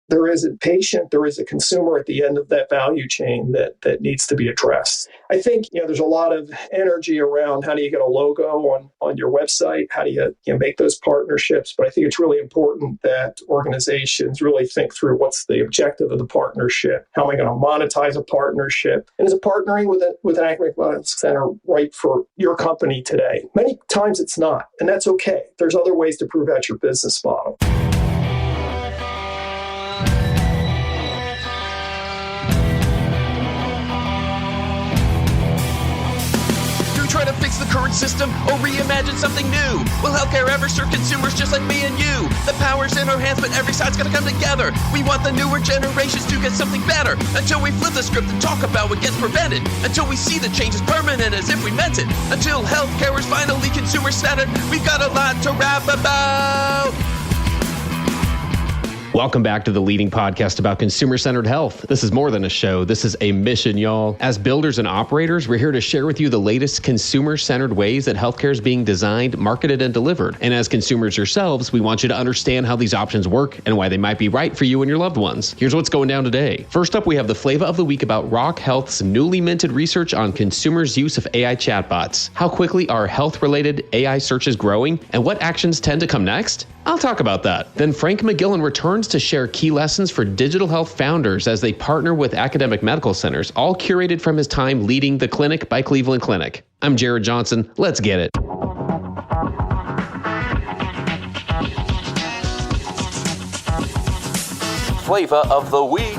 there is a patient, there is a consumer at the end of that value chain that needs to be addressed. I think there's a lot of energy around how do you get a logo on your website, how do you make those partnerships, but I think it's really important that organizations really think through what's the objective of the partnership, how am I going to monetize a partnership, and is it partnering with an academic medical center right for your company today? Many times it's not, and that's okay. There's other ways to prove out your business model. Try to fix the current system or reimagine something new? Will healthcare ever serve consumers just like me and you? The power's in our hands, but every side's gotta come together. We want the newer generations to get something better. Until we flip the script and talk about what gets prevented. Until we see the changes permanent as if we meant it. Until healthcare is finally consumer-centered. We've got a lot to rap about. Welcome back to the leading podcast about consumer-centered health. This is more than a show. This is a mission, y'all. As builders and operators, we're here to share with you the latest consumer-centered ways that healthcare is being designed, marketed, and delivered. And as consumers yourselves, we want you to understand how these options work and why they might be right for you and your loved ones. Here's what's going down today. First up, we have the Flava of the week about Rock Health's newly minted research on consumers' use of AI chatbots. How quickly are health-related AI searches growing, and what actions tend to come next? I'll talk about that. Then Frank McGillin returns to share key lessons for digital health founders as they partner with academic medical centers, all curated from his time leading the Clinic by Cleveland Clinic. I'm Jared Johnson. Let's get it. Flava of the week.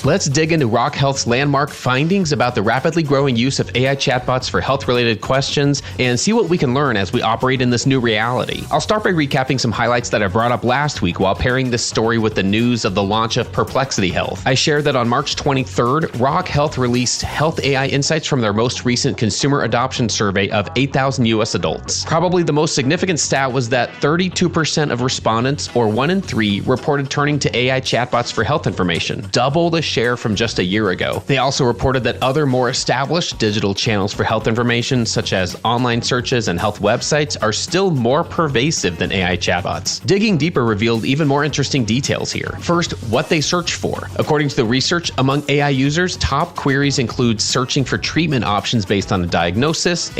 Let's dig into Rock Health's landmark findings about the rapidly growing use of AI chatbots for health-related questions and see what we can learn as we operate in this new reality. I'll start by recapping some highlights that I brought up last week while pairing this story with the news of the launch of Perplexity Health. I shared that on March 23rd, Rock Health released health AI insights from their most recent consumer adoption survey of 8,000 U.S. adults. Probably the most significant stat was that 32% of respondents, or 1 in 3, reported turning to AI chatbots for health information, double the share from just a year ago. They also reported that other more established digital channels for health information, such as online searches and health websites, are still more pervasive than AI chatbots. Digging deeper revealed even more interesting details here. First, what they search for. According to the research, among AI users, top queries include searching for treatment options based on a diagnosis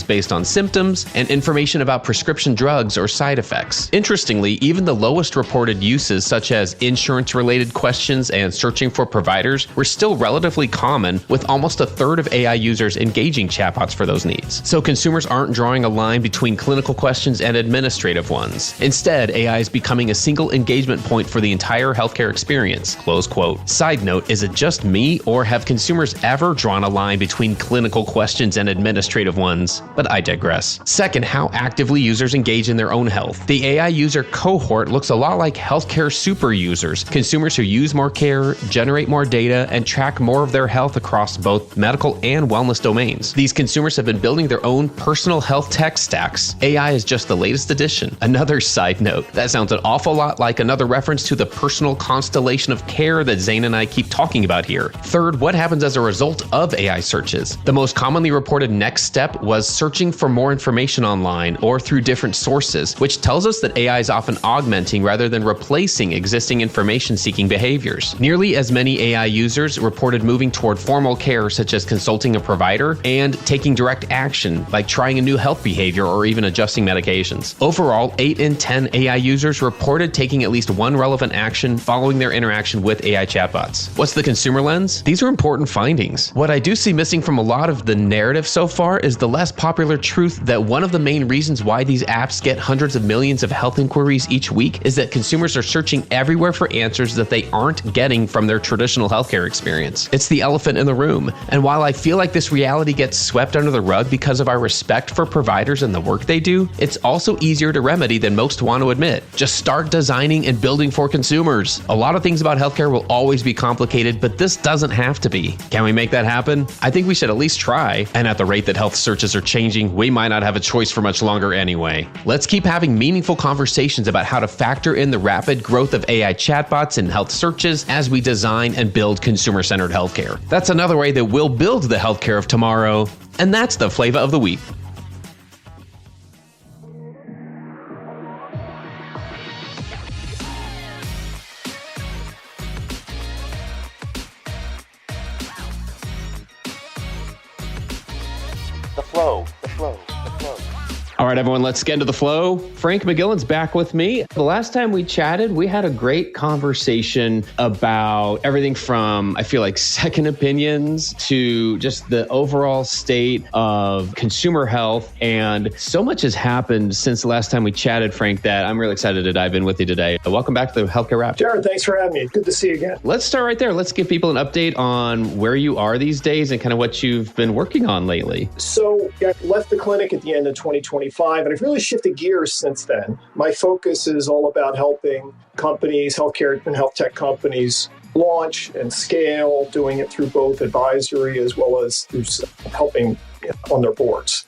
based on symptoms, and information about prescription drugs or side effects. Interestingly, even the lowest reported uses, such as insurance-related questions and searching for providers, were still relatively common, with almost a third of AI users engaging chatbots for those needs. So consumers aren't drawing a line between clinical questions and administrative ones. Instead, AI is becoming a single engagement point for the entire healthcare experience, close quote. Side note, is it just me, or have consumers ever drawn a line between clinical questions and administrative ones? But I digress. Second, how actively users engage in their own health. The AI user cohort looks a lot like healthcare super users, consumers who use more care, generate more data, and track more of their health across both medical and wellness domains. These consumers have been building their own personal health tech stacks. AI is just the latest addition. Another side note, that sounds an awful lot like another reference to the personal constellation of care that Zane and I keep talking about here. Third, what happens as a result of AI searches? The most commonly reported next step was searching for more information online or through different sources, which tells us that AI is often augmenting rather than replacing existing information-seeking behaviors. Nearly as many AI users reported moving toward formal care, such as consulting a provider and taking direct action, like trying a new health behavior or even adjusting medications. Overall, 8 in 10 AI users reported taking at least one relevant action following their interaction with AI chatbots. What's the consumer lens? These are important findings. What I do see missing from a lot of the narrative so far is the less popular truth that one of the main reasons why these apps get hundreds of millions of health inquiries each week is that consumers are searching everywhere for answers that they aren't getting from their traditional healthcare experience. It's the elephant in the room. And while I feel like this reality gets swept under the rug because of our respect for providers and the work they do, it's also easier to remedy than most want to admit. Just start designing and building for consumers. A lot of things about healthcare will always be complicated, but this doesn't have to be. Can we make that happen? I think we should at least try. And at the rate that health searches are changing, we might not have a choice for much longer anyway. Let's keep having meaningful conversations about how to factor in the rapid growth of AI chatbots in health searches as we design and build consumer-centered healthcare. That's another way that we'll build the healthcare of tomorrow, and that's the Flava of the Week. The flow, the flow, the flow. All right, everyone, let's get into the flow. Frank McGillin's back with me. The last time we chatted, we had a great conversation about everything from, I feel like, second opinions to just the overall state of consumer health. And so much has happened since the last time we chatted, Frank, that I'm really excited to dive in with you today. Welcome back to the Healthcare Wrap. Jared, thanks for having me. Good to see you again. Let's start right there. Let's give people an update on where you are these days and kind of what you've been working on lately. So I left the clinic at the end of 2025, and I've really shifted gears since then. My focus is all about helping companies, healthcare and health tech companies, launch and scale, doing it through both advisory as well as through helping on their boards.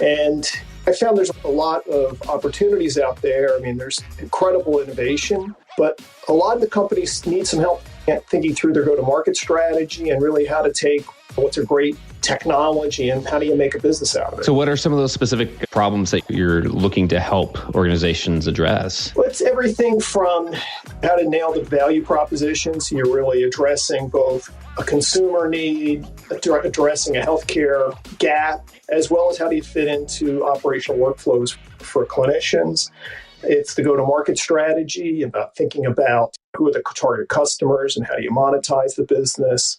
And I found there's a lot of opportunities out there. I mean, there's incredible innovation, but a lot of the companies need some help thinking through their go-to-market strategy and really how to take what's a great technology and how do you make a business out of it. So what are some of those specific problems that you're looking to help organizations address? Well, it's everything from how to nail the value proposition. So you're really addressing both a consumer need, addressing a healthcare gap, as well as how do you fit into operational workflows for clinicians. It's the go-to-market strategy, about thinking about who are the target customers and how do you monetize the business.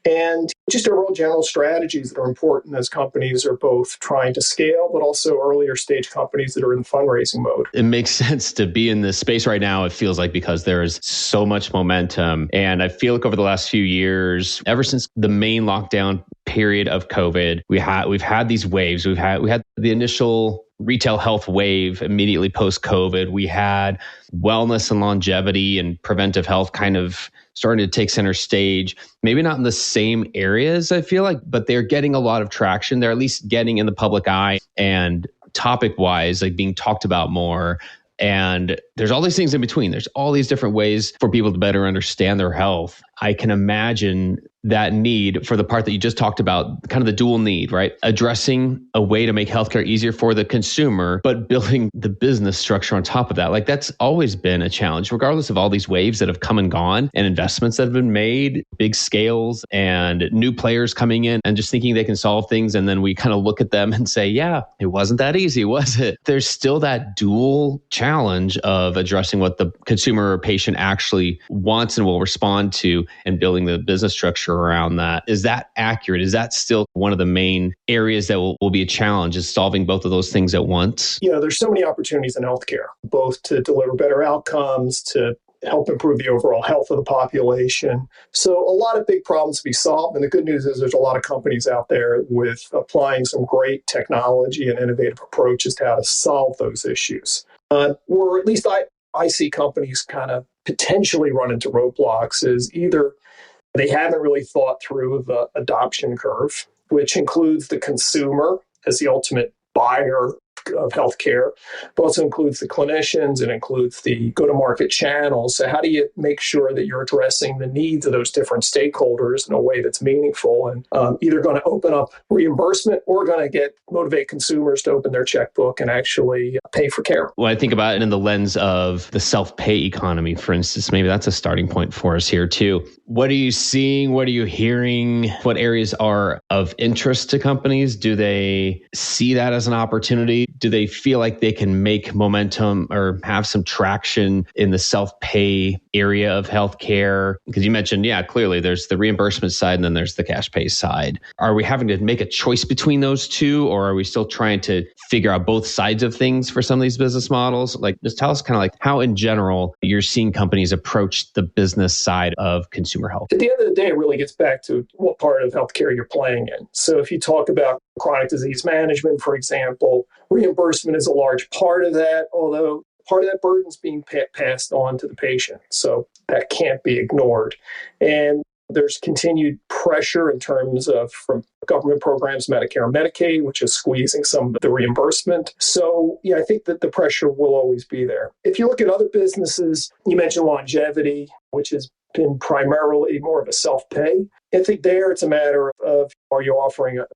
And just overall general strategies that are important as companies are both trying to scale, but also earlier stage companies that are in fundraising mode. It makes sense to be in this space right now, it feels like, because there's so much momentum. And I feel like over the last few years, ever since the main lockdown period of COVID, we've had these waves. We had the initial retail health wave immediately post-COVID. We had wellness and longevity and preventive health kind of starting to take center stage. Maybe not in the same areas, I feel like, but they're getting a lot of traction. They're at least getting in the public eye and topic-wise, like being talked about more. And there's all these things in between. There's all these different ways for people to better understand their health. I can imagine that need for the part that you just talked about, kind of the dual need, right? Addressing a way to make healthcare easier for the consumer, but building the business structure on top of that. Like that's always been a challenge, regardless of all these waves that have come and gone and investments that have been made, big scales and new players coming in and just thinking they can solve things. And then we kind of look at them and say, yeah, it wasn't that easy, was it? There's still that dual challenge of addressing what the consumer or patient actually wants and will respond to and building the business structure around that. Is that accurate? Is that still one of the main areas that will be a challenge, is solving both of those things at once? You know, there's so many opportunities in healthcare, both to deliver better outcomes, to help improve the overall health of the population. So a lot of big problems to be solved. And the good news is there's a lot of companies out there with applying some great technology and innovative approaches to how to solve those issues. Or at least I see companies kind of potentially run into roadblocks is either they haven't really thought through the adoption curve, which includes the consumer as the ultimate buyer of healthcare, but also includes the clinicians and includes the go-to-market channels. So how do you make sure that you're addressing the needs of those different stakeholders in a way that's meaningful and either going to open up reimbursement or going to motivate consumers to open their checkbook and actually pay for care? Well, I think about it in the lens of the self-pay economy, for instance. Maybe that's a starting point for us here too. What are you seeing? What are you hearing? What areas are of interest to companies? Do they see that as an opportunity? Do they feel like they can make momentum or have some traction in the self-pay area of healthcare? Because you mentioned, yeah, clearly there's the reimbursement side and then there's the cash pay side. Are we having to make a choice between those two, or are we still trying to figure out both sides of things for some of these business models? Like, just tell us kind of like how in general you're seeing companies approach the business side of consumer health. At the end of the day, it really gets back to what part of healthcare you're playing in. So if you talk about chronic disease management, for example, reimbursement is a large part of that, although part of that burden is being passed on to the patient. So that can't be ignored. And there's continued pressure in terms of from government programs, Medicare and Medicaid, which is squeezing some of the reimbursement. So yeah, I think that the pressure will always be there. If you look at other businesses, you mentioned longevity, which has been primarily more of a self-pay. I think there it's a matter of are you offering a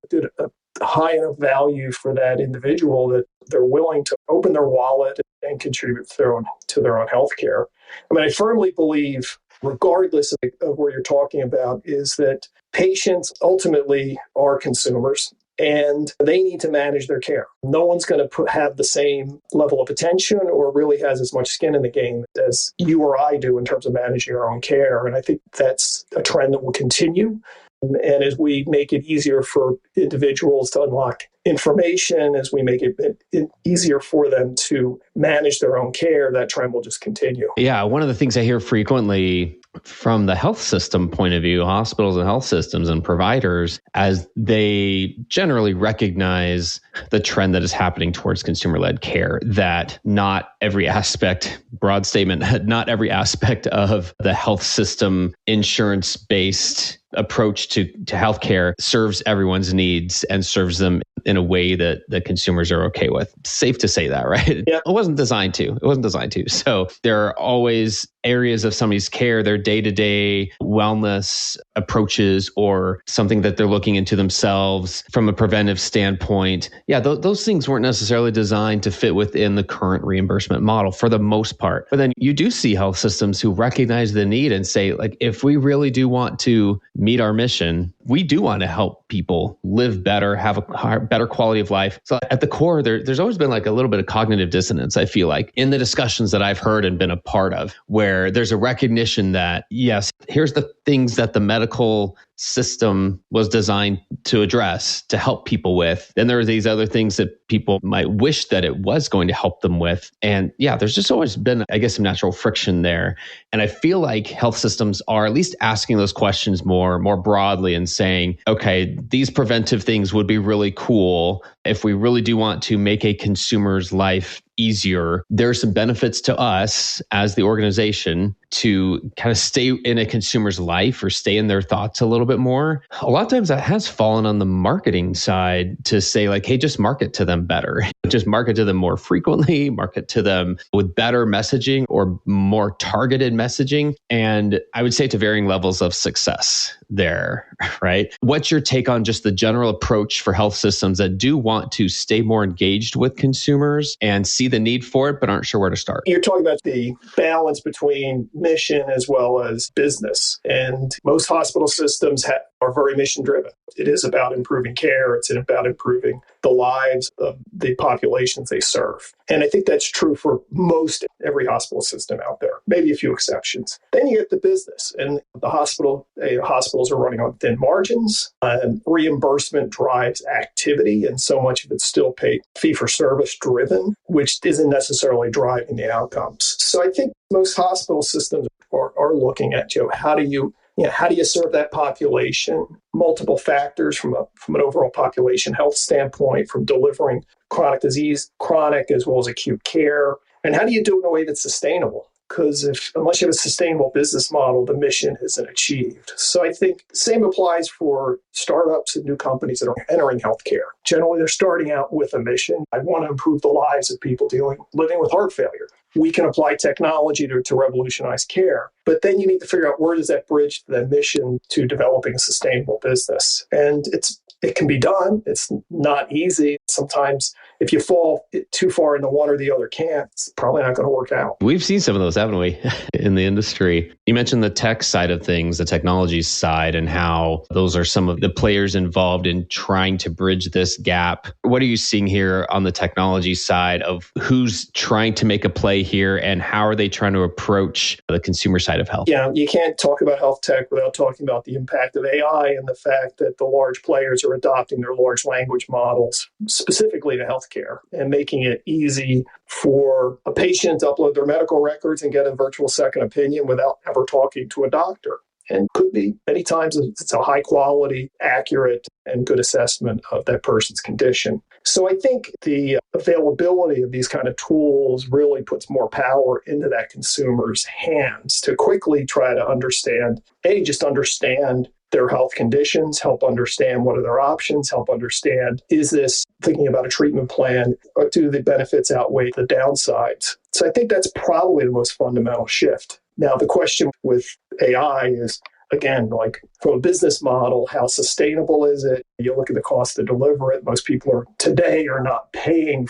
high enough value for that individual that they're willing to open their wallet and contribute to their own healthcare. I mean, I firmly believe, regardless of what you're talking about, is that patients ultimately are consumers. and they need to manage their care. No one's going to have the same level of attention or really has as much skin in the game as you or I do in terms of managing our own care. And I think that's a trend that will continue. And as we make it easier for individuals to unlock information, as we make it easier for them to manage their own care, that trend will just continue. Yeah, one of the things I hear frequently from the health system point of view, hospitals and health systems and providers, as they generally recognize the trend that is happening towards consumer-led care, that not every aspect, broad statement, not every aspect of the health system insurance-based approach to healthcare serves everyone's needs and serves them in a way that the consumers are okay with. Safe to say that, right? Yeah. It wasn't designed to. So there are always areas of somebody's care, their day-to-day wellness approaches, or something that they're looking into themselves from a preventive standpoint. Yeah, those things weren't necessarily designed to fit within the current reimbursement model for the most part. But then you do see health systems who recognize the need and say, like, if we really do want to meet our mission, we do want to help people live better, have a better quality of life. So at the core, there's always been like a little bit of cognitive dissonance, I feel like, in the discussions that I've heard and been a part of, where there's a recognition that, yes, here's the things that the medical system was designed to address, to help people with. Then there are these other things that people might wish that it was going to help them with. And yeah, there's just always been, I guess, some natural friction there. And I feel like health systems are at least asking those questions more broadly and saying, okay, these preventive things would be really cool if we really do want to make a consumer's life easier. There are some benefits to us as the organization to kind of stay in a consumer's life or stay in their thoughts a little bit more. A lot of times that has fallen on the marketing side to say, like, hey, just market to them better. Just market to them more frequently, market to them with better messaging or more targeted messaging. And I would say to varying levels of success there, right? What's your take on just the general approach for health systems that do want to stay more engaged with consumers and see the need for it, but aren't sure where to start? You're talking about the balance between mission as well as business. And most hospital systems are very mission driven. It is about improving care. It's about improving the lives of the populations they serve. And I think that's true for every hospital system out there, maybe a few exceptions. Then you get the business, and the hospitals are running on thin margins. Reimbursement drives activity, and so much of it's still paid fee-for-service driven, which isn't necessarily driving the outcomes. So I think most hospital systems are looking at, how do you serve that population? Multiple factors from an overall population health standpoint, from delivering chronic as well as acute care. And how do you do it in a way that's sustainable? Because unless you have a sustainable business model, the mission isn't achieved. So I think the same applies for startups and new companies that are entering healthcare. Generally, they're starting out with a mission. I want to improve the lives of people living with heart failure. We can apply technology to revolutionize care. But then you need to figure out, where does that bridge the mission to developing a sustainable business? And it can be done. It's not easy. Sometimes if you fall too far into one or the other camp, it's probably not going to work out. We've seen some of those, haven't we, in the industry? You mentioned the tech side of things, the technology side, and how those are some of the players involved in trying to bridge this gap. What are you seeing here on the technology side of who's trying to make a play here, and how are they trying to approach the consumer side of health? Yeah, you can't talk about health tech without talking about the impact of AI and the fact that the large players are adopting their large language models specifically to healthcare and making it easy for a patient to upload their medical records and get a virtual second opinion without ever talking to a doctor. And could be many times it's a high quality, accurate, and good assessment of that person's condition. So I think the availability of these kind of tools really puts more power into that consumer's hands to quickly try to understand their health conditions, help understand what are their options, help understand, is this thinking about a treatment plan, or do the benefits outweigh the downsides? So I think that's probably the most fundamental shift. Now, the question with AI is, again, like from a business model, how sustainable is it? You look at the cost to deliver it. Most people today are not paying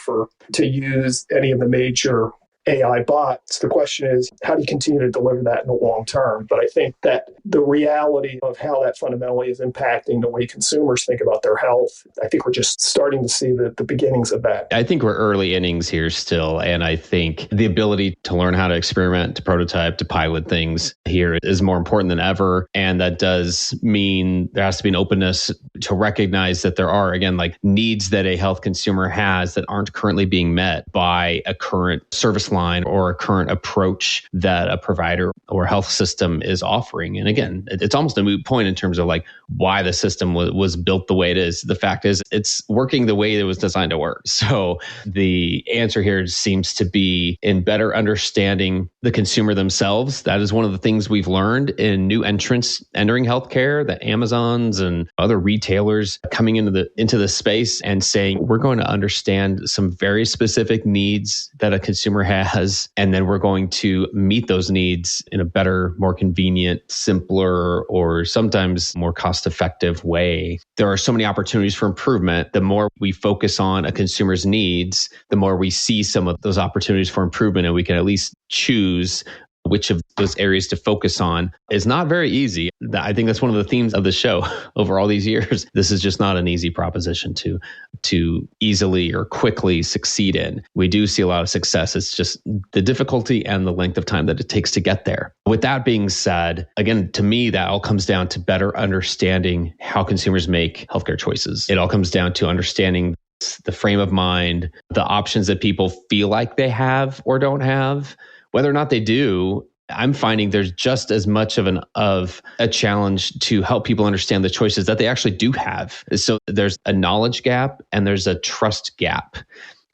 to use any of the major AI bots. The question is, how do you continue to deliver that in the long term? But I think that the reality of how that fundamentally is impacting the way consumers think about their health. I think we're just starting to see the beginnings of that. I think we're early innings here still. And I think the ability to learn how to experiment, to prototype, to pilot things here is more important than ever. And that does mean there has to be an openness to recognize that there are, again, like needs that a health consumer has that aren't currently being met by a current service line or a current approach that a provider or health system is offering. And again, it's almost a moot point in terms of like why the system was built the way it is. The fact is it's working the way it was designed to work. So the answer here seems to be in better understanding the consumer themselves. That is one of the things we've learned in new entrants entering healthcare, the Amazons and other retailers coming into the space and saying, we're going to understand some very specific needs that a consumer has, and then we're going to meet those needs in a better, more convenient, simpler, or sometimes more cost-effective way. There are so many opportunities for improvement. The more we focus on a consumer's needs, the more we see some of those opportunities for improvement, and we can at least choose which of those areas to focus on. Is not very easy. I think that's one of the themes of the show over all these years. This is just not an easy proposition to easily or quickly succeed in. We do see a lot of success. It's just the difficulty and the length of time that it takes to get there. With that being said, again, to me, that all comes down to better understanding how consumers make healthcare choices. It all comes down to understanding the frame of mind, the options that people feel like they have or don't have. Whether or not they do, I'm finding there's just as much of a challenge to help people understand the choices that they actually do have. So there's a knowledge gap and there's a trust gap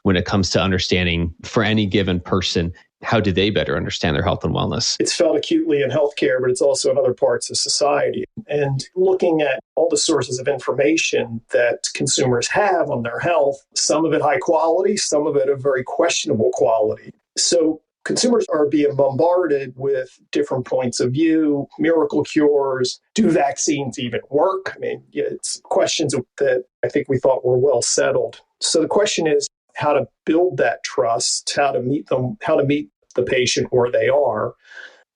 when it comes to understanding for any given person, how do they better understand their health and wellness? It's felt acutely in healthcare, but it's also in other parts of society. And looking at all the sources of information that consumers have on their health, some of it high quality, some of it of very questionable quality. So consumers are being bombarded with different points of view, miracle cures. Do vaccines even work? I mean, it's questions that I think we thought were well settled. So the question is how to build that trust, how to meet the patient where they are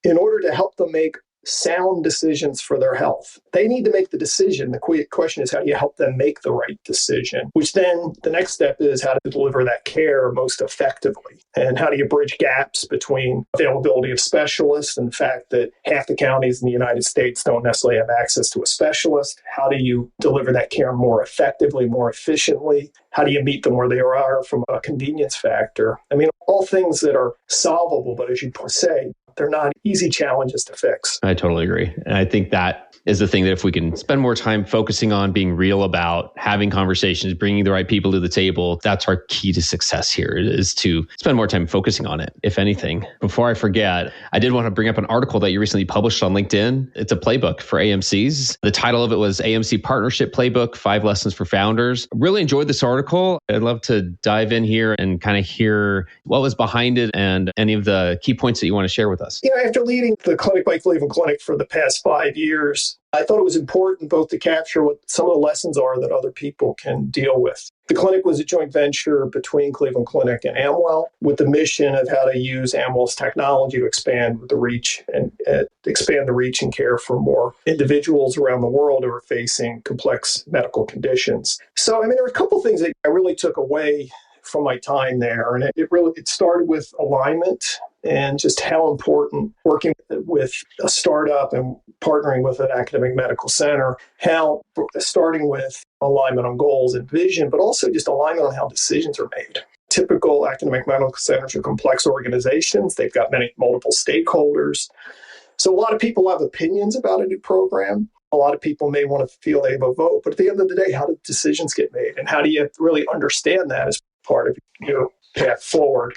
in order to help them make sound decisions for their health. They need to make the decision. The question is, how do you help them make the right decision? Which then the next step is how to deliver that care most effectively. And how do you bridge gaps between availability of specialists and the fact that half the counties in the United States don't necessarily have access to a specialist? How do you deliver that care more effectively, more efficiently? How do you meet them where they are from a convenience factor? I mean, all things that are solvable, but as you say, they're not easy challenges to fix. I totally agree. And I think that is the thing that if we can spend more time focusing on being real about having conversations, bringing the right people to the table, that's our key to success here, is to spend more time focusing on it, if anything. Before I forget, I did want to bring up an article that you recently published on LinkedIn. It's a playbook for AMCs. The title of it was AMC Partnership Playbook, 5 Lessons for Founders. Really enjoyed this article. I'd love to dive in here and kind of hear what was behind it and any of the key points that you want to share with us. After leading the clinic by Cleveland Clinic for the past 5 years, I thought it was important both to capture what some of the lessons are that other people can deal with. The clinic was a joint venture between Cleveland Clinic and Amwell with the mission of how to use Amwell's technology to expand the reach and care for more individuals around the world who are facing complex medical conditions. So, there were a couple things that I really took away from my time there. And it started with alignment and just how important working with a startup and partnering with an academic medical center, how starting with alignment on goals and vision, but also just alignment on how decisions are made. Typical academic medical centers are complex organizations. They've got multiple stakeholders. So a lot of people have opinions about a new program. A lot of people may want to feel they have a vote, but at the end of the day, how do decisions get made? And how do you really understand that as part of your path forward?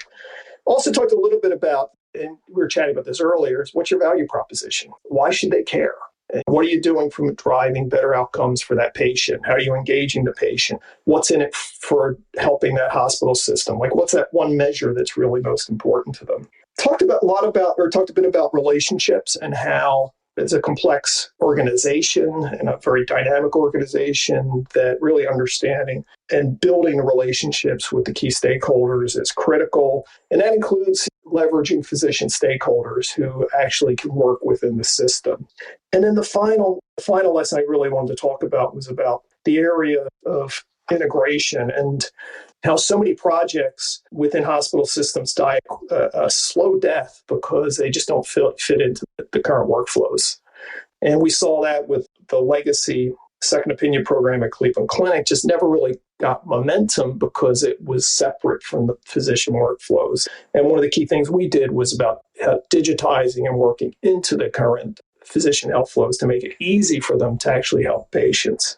Also talked a little bit about, and we were chatting about this earlier, is what's your value proposition? Why should they care? And what are you doing from driving better outcomes for that patient? How are you engaging the patient? What's in it for helping that hospital system? Like, what's that one measure that's really most important to them? Talked a bit about relationships and how it's a complex organization and a very dynamic organization that really understanding and building relationships with the key stakeholders is critical. And that includes leveraging physician stakeholders who actually can work within the system. And then the final lesson I really wanted to talk about was about the area of integration and how so many projects within hospital systems die a slow death because they just don't fit into the current workflows. And we saw that with the legacy second opinion program at Cleveland Clinic, just never really got momentum because it was separate from the physician workflows. And one of the key things we did was about digitizing and working into the current physician health flows to make it easy for them to actually help patients.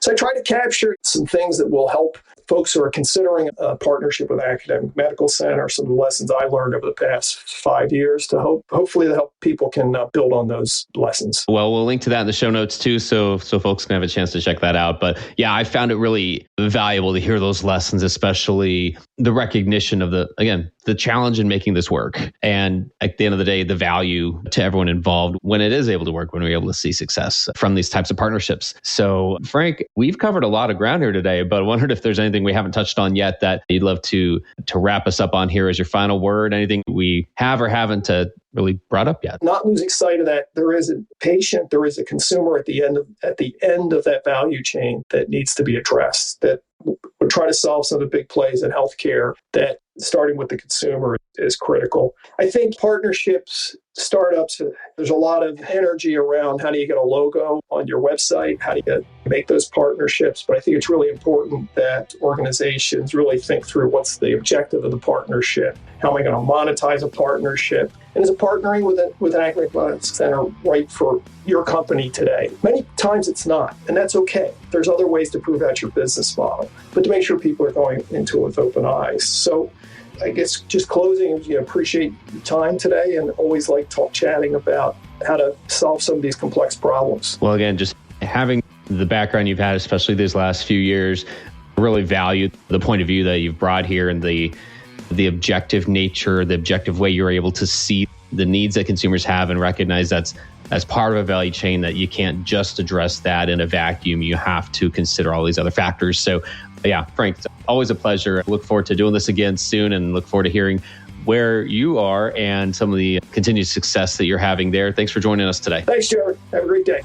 So I try to capture some things that will help folks who are considering a partnership with an academic medical center, some of the lessons I learned over the past 5 years to hopefully help people can build on those lessons. Well, we'll link to that in the show notes too, so folks can have a chance to check that out. But yeah, I found it really valuable to hear those lessons, especially the recognition of the challenge in making this work. And at the end of the day, the value to everyone involved when it is able to work, when we're able to see success from these types of partnerships. So Frank, we've covered a lot of ground here today, but I wondered if there's anything we haven't touched on yet that you'd love to wrap us up on here as your final word, anything we have or haven't really brought up yet. Not losing sight of that there is a patient, there is a consumer at the end of that value chain that needs to be addressed, that we're trying to solve some of the big plays in healthcare that starting with the consumer is critical. I think partnerships, startups, there's a lot of energy around how do you get a logo on your website, how do you make those partnerships, but I think it's really important that organizations really think through what's the objective of the partnership, how am I going to monetize a partnership, and is it partnering with an academic medical center right for your company today? Many times it's not, and that's okay. There's other ways to prove out your business model, but to make sure people are going into it with open eyes. So I guess just closing, appreciate your time today and always like chatting about how to solve some of these complex problems. Well, again, just having the background you've had, especially these last few years, really value the point of view that you've brought here and the objective nature, the objective way you're able to see the needs that consumers have and recognize that's as part of a value chain that you can't just address that in a vacuum. You have to consider all these other factors. So yeah, Frank, it's always a pleasure. I look forward to doing this again soon and look forward to hearing where you are and some of the continued success that you're having there. Thanks for joining us today. Thanks, Jared. Have a great day.